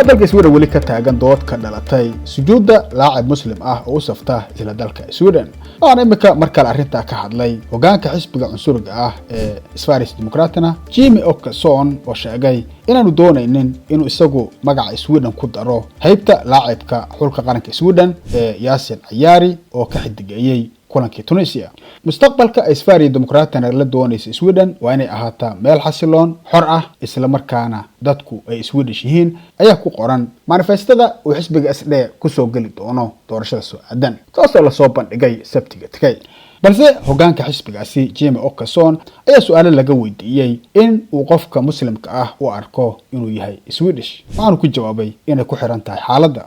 dalka Sweden weli ka taagan dood ka dhalatay sujuudda laacib muslim ah oo u safta isla dalka Sweden. Aan imika markale arrinta ka hadlay hogaanka xisbiga cunsuriga ah ee Sveriges Demokraterna Jimmie Åkesson oo sheegay inaanu doonaynin inuu isagu magaca Sweden ku daro haybta laacibka xulka qaranka Sweden ee Yasin Ayari oo ka xidigayay kulankii Tunisia. Mustaqbalka ay Sveriges Demokraterna la doonaysa Sweden waa inay ahaataa meel xasiloon, xor ah, isla markaana dadku ay Swedish yihiin ayaa ku qoran manifestada uu xisbiga SD ku soo gali doono doorashada soo aadan, kaasoo la soo bandhigay Sabtiga tagay. balse hogaanka xisbigaasi Jimmie Åkesson ayaa su'aalo laga weydiiyay in uu qofka muslimka ah u arko inuu yahay Swedish. Waxaanu ku jawaabay inay ku xiran tahay xaaladda.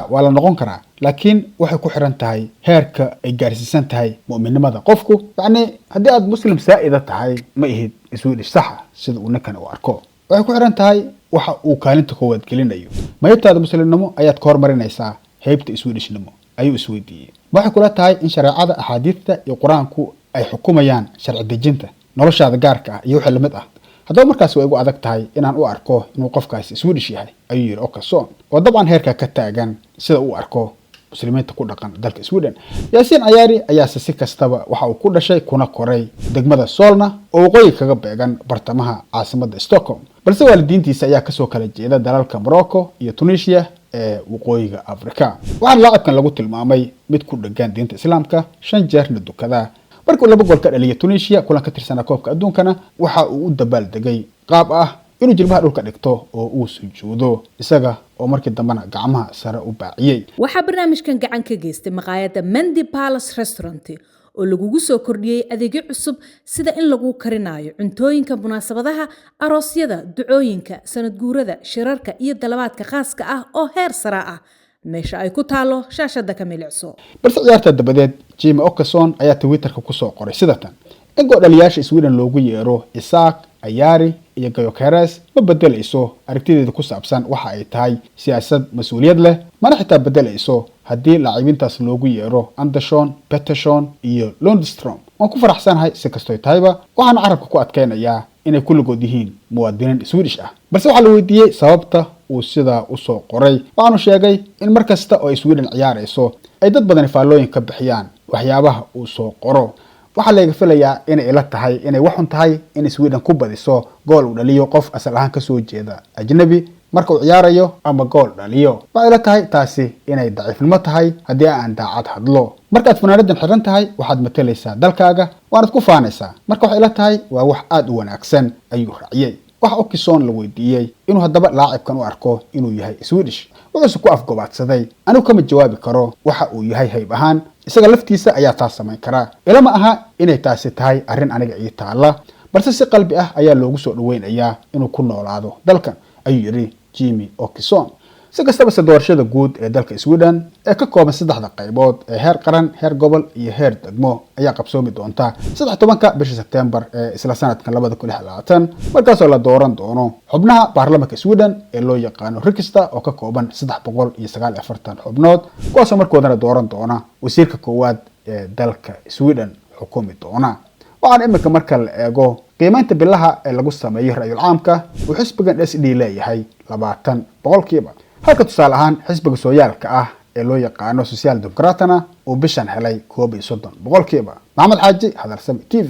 waa la noqon karaa, laakiin waxay ku xiran tahay heerka ay gaarsiisan tahay mu'minimada qofku. Yacni haddii aad muslim saa'ida tahay ma ihid Swedish saxa sida uu ninkan u arko. Waxay ku xiran tahay waxa uu kaalinta koowaad gelinayo. Maybtaada muslimnimo ayaad ka hormarinaysaa heybta Swedishnimo ayuu isweydiiyey. Waxay kula tahay in shareecada axaadiista iyo quraanku ay xukumayaan sharci dejinta noloshaada gaarka ah iyo wixii lamid ah. haddaba markaas way igu adag tahay inaan u arko inuu qofkaasi Swedish yahay ayuu yiri Åkesson oo dabcan heerka ka taagan sida uu arko muslimiinta ku dhaqan dalka Sweden. Yasin Ayari ayaa si kastaba waxa uu ku dhashay kuna koray degmada Solna oo waqooyi kaga beegan bartamaha caasimadda Stockholm, balse waalidiintiisa ayaa kasoo kala jeeda dalalka Morocco iyo Tunisia ee waqooyiga Afrika. waxaan laacibkan lagu tilmaamay mid ku dhagan diinta Islaamka 5 jeerna dukada. markuu 2 gool ka dhaliyay Tunisia kulan ka tirsan koobka adduunkana waxa uu u dabaal degay qaab ah inuu jilbaha dhulka dhigto oo uu sujuudo isaga oo markii dambana gacmaha sare u baaciyay. waxaa barnaamijkan gacan ka geystay maqaayadda Mendy Palace Restaurant oo lagu soo kordhiyay adeegyo cusub sida in lagu karinayo cuntooyinka munaasabadaha, aroosyada, ducooyinka, sanad guurada, shirarka iyo dalabaadka khaaska ah oo heer sare ah. meesha ay ku taalo shaashada ka milicso. balse ciyaarta dabadeed Jimmie Åkesson ayaa Twitterka ku soo qoray sidatan in go'dhaliyaasha Sweden loogu yeero Isak Ayari iyo Gyökeres ma bedelayso aragtideeda ku saabsan waxa ay tahay siyaasad mas'uuliyad leh, mana xitaa bedelayso haddii laacibintaas loogu yeero Andersson, Pettersson iyo Lundström. waan ku faraxsanahay si kastoo tahayba waxaan carabka ku adkeynayaa inay kulligood yihiin muwaadiniin Swedish ah. balse waxaa la weydiiyey sababta uu sidaa u soo qoray. waxaanu sheegay in markasta oo Sweden ciyaarayso ay dad badan faallooyin ka bixiyaan waxyaabaha uu soo qoro. waxaa laga filayaa inay ila tahay inay waxun tahay in Sweden ku badiso gool u dhaliyo qof asal ahaan ka soo jeeda ajnabi marka uu ciyaarayo ama gool dhaliyo. waxay ila tahay taasi inay daciifnimo tahay haddii aan daacad hadlo. markaad funaanadan xiran tahay waxaad matalaysaa dalkaaga waanaad ku faanaysaa. marka waxay ila tahay waa wax aad u wanaagsan ayuu raaciyay. waxa Åkesson la weydiiyey inuu haddaba laacibkan u arko inuu yahay Swedish. wuxuu ku afgobaadsaday anigu kama jawaabi karo waxa uu yahay hayb ahaan, isaga laftiisa ayaa taas samayn kara. ilama aha inay taasi tahay arrin aniga ii taala, balse si qalbi ah ayaa loogu soo dhaweynayaa inuu ku noolaado dalkan ayuu yiri Jimmie Åkesson. si kastaba doorashada guud ee dalka Sweden ee ka kooban 3 qaybood ee heer qaran, heer gobol iyo heer degmo ayaa qabsoomi doonta 13 bisha September ee isla sanadkan 2026 markaasoo la dooran doono xubnaha baarlamaanka Sweden ee loo yaqaano Riksdag oo ka kooban 349 xubnood, kuwaasoo markoodana dooran doona wasiirka koowaad ee dalka Sweden xukumi doona. waxaan imika marka la eego qiimaynta bilaha ee lagu sameeyo ra'yul caamka uu xisbigan SD leeyahay 20%, halka tusaale ahaan xisbiga sooyaalka ah ee loo yaqaano Social Democratna uu bishan helay 31%. Maxamed Xaaji, Hadalsami TV.